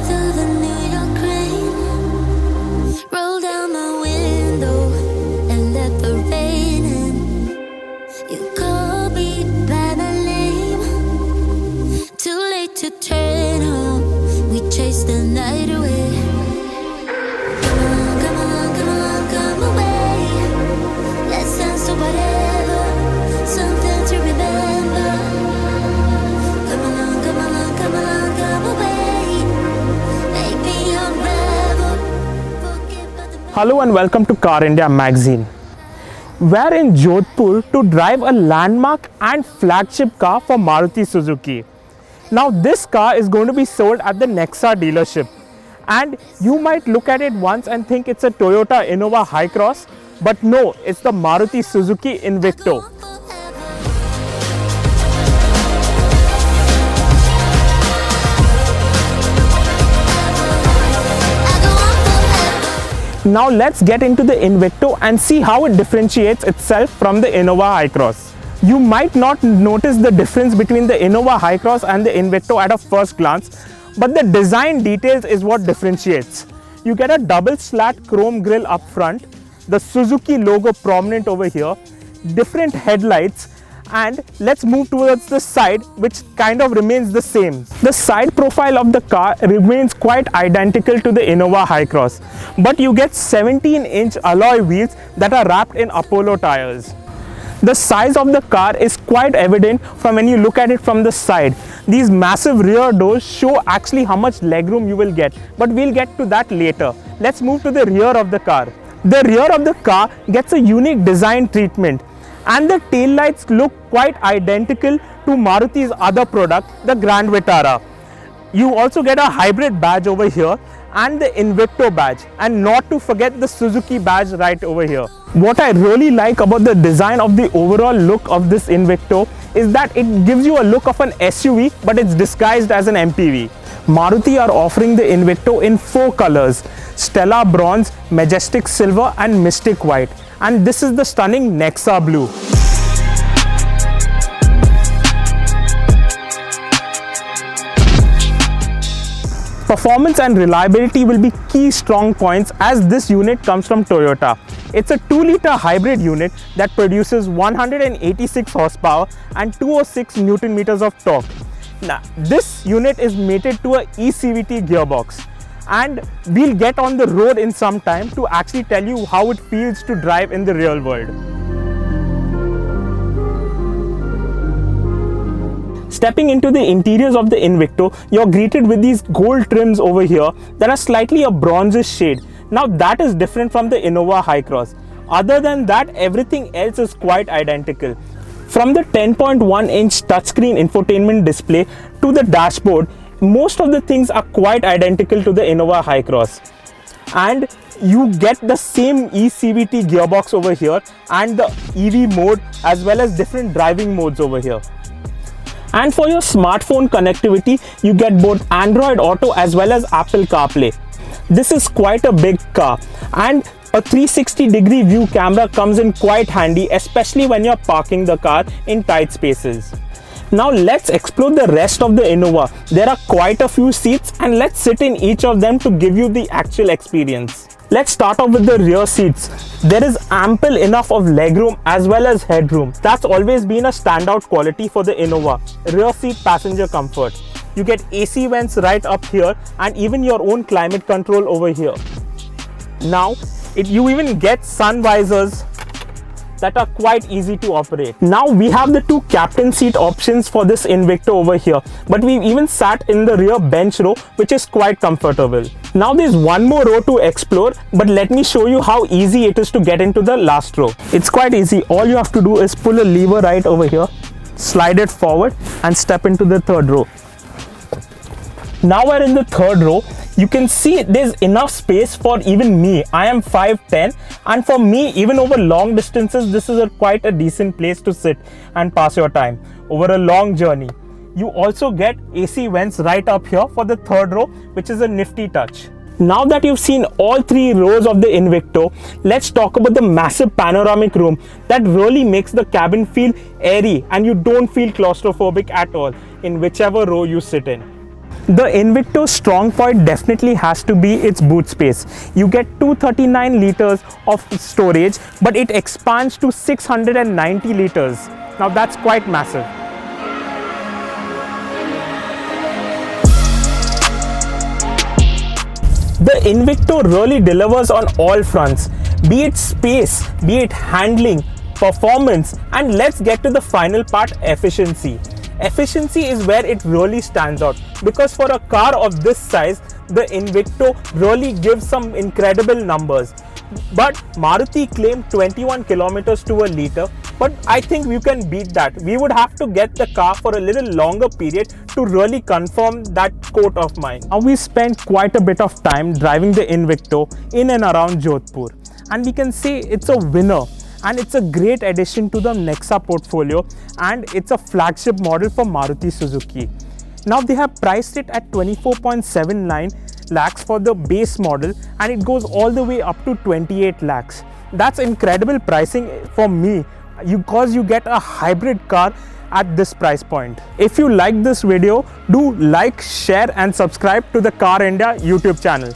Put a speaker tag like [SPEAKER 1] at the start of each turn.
[SPEAKER 1] through the New York rain. Roll down my window and let the rain in. You call me by my name. Too late to turn home. We chase the night away. Come on, come on, come on, come away. Let's dance to whatever. Something to remember. Come along, come along, come along, come away. Make me unravel. Forget about the
[SPEAKER 2] Hello and welcome to Car India magazine. We're in Jodhpur to drive a landmark and flagship car for Maruti Suzuki. Now this car is going to be sold at the Nexa dealership, and you might look at it once and think it's a Toyota Innova Hi-Cross, but no, it's the Maruti Suzuki Invicto. Now let's get into the Invicto and see how it differentiates itself from the Innova Hi-Cross. You might not notice the difference between the Innova Hi-Cross and the Invicto at a first glance, but the design details is what differentiates. You get a double slat chrome grille up front, the Suzuki logo prominent over here, different headlights, and let's move towards the side, which kind of remains the same. The side profile of the car remains quite identical to the Innova Hi-Cross, but you get 17-inch alloy wheels that are wrapped in Apollo tires. The size of the car is quite evident from when you look at it from the side. These massive rear doors show actually how much legroom you will get, but we'll get to that later. Let's move to the rear of the car. The rear of the car gets a unique design treatment, and the taillights look quite identical to Maruti's other product, the Grand Vitara. You also get a hybrid badge over here and the Invicto badge, and not to forget the Suzuki badge right over here. What I really like about the design of the overall look of this Invicto is that it gives you a look of an SUV, but it's disguised as an MPV. Maruti are offering the Invicto in 4 colors: Stella Bronze, Majestic Silver and Mystic White. And this is the stunning Nexa Blue. Performance and reliability will be key strong points, as this unit comes from Toyota. It's a 2-liter hybrid unit that produces 186 horsepower and 206 Newton meters of torque. Now, this unit is mated to a eCVT gearbox, and we'll get on the road in some time to actually tell you how it feels to drive in the real world. Stepping into the interiors of the Invicto, you're greeted with these gold trims over here that are slightly a bronzish shade. Now that is different from the Innova Hi-Cross. Other than that, everything else is quite identical. From the 10.1-inch touchscreen infotainment display to the dashboard, most of the things are quite identical to the Innova Hi-Cross. And you get the same eCVT gearbox over here and the EV mode, as well as different driving modes over here. And for your smartphone connectivity, you get both Android Auto as well as Apple CarPlay. This is quite a big car, and a 360-degree view camera comes in quite handy, especially when you're parking the car in tight spaces. Now let's explore the rest of the Innova. There are quite a few seats, and let's sit in each of them to give you the actual experience. Let's start off with the rear seats. There is ample enough of legroom as well as headroom. That's always been a standout quality for the Innova. Rear seat passenger comfort. You get AC vents right up here and even your own climate control over here. Now, you even get sun visors that are quite easy to operate. Now we have the 2 captain seat options for this Invicto over here, but we've even sat in the rear bench row, which is quite comfortable. Now there's one more row to explore, but let me show you how easy it is to get into the last row. It's quite easy. All you have to do is pull a lever right over here, slide it forward and step into the 3rd row. Now we're in the 3rd row. You can see there's enough space for even me. I am 5'10", and for me, even over long distances, this is quite a decent place to sit and pass your time over a long journey. You also get AC vents right up here for the 3rd row, which is a nifty touch. Now that you've seen all 3 rows of the Invicto, let's talk about the massive panoramic room that really makes the cabin feel airy, and you don't feel claustrophobic at all in whichever row you sit in. The Invicto's strong point definitely has to be its boot space. You get 239 liters of storage, but it expands to 690 liters. Now that's quite massive. The Invicto really delivers on all fronts, be it space, be it handling, performance, and let's get to the final part, efficiency. Efficiency is where it really stands out, because for a car of this size, the Invicto really gives some incredible numbers. But Maruti claimed 21 kilometers to a liter, but I think we can beat that. We would have to get the car for a little longer period to really confirm that quote of mine. Now we spent quite a bit of time driving the Invicto in and around Jodhpur, and we can say it's a winner. And it's a great addition to the Nexa portfolio, and it's a flagship model for Maruti Suzuki. Now they have priced it at 24.79 lakhs for the base model, and it goes all the way up to 28 lakhs. That's incredible pricing for me, because you get a hybrid car at this price point. If you like this video, do like, share and subscribe to the Car India YouTube channel.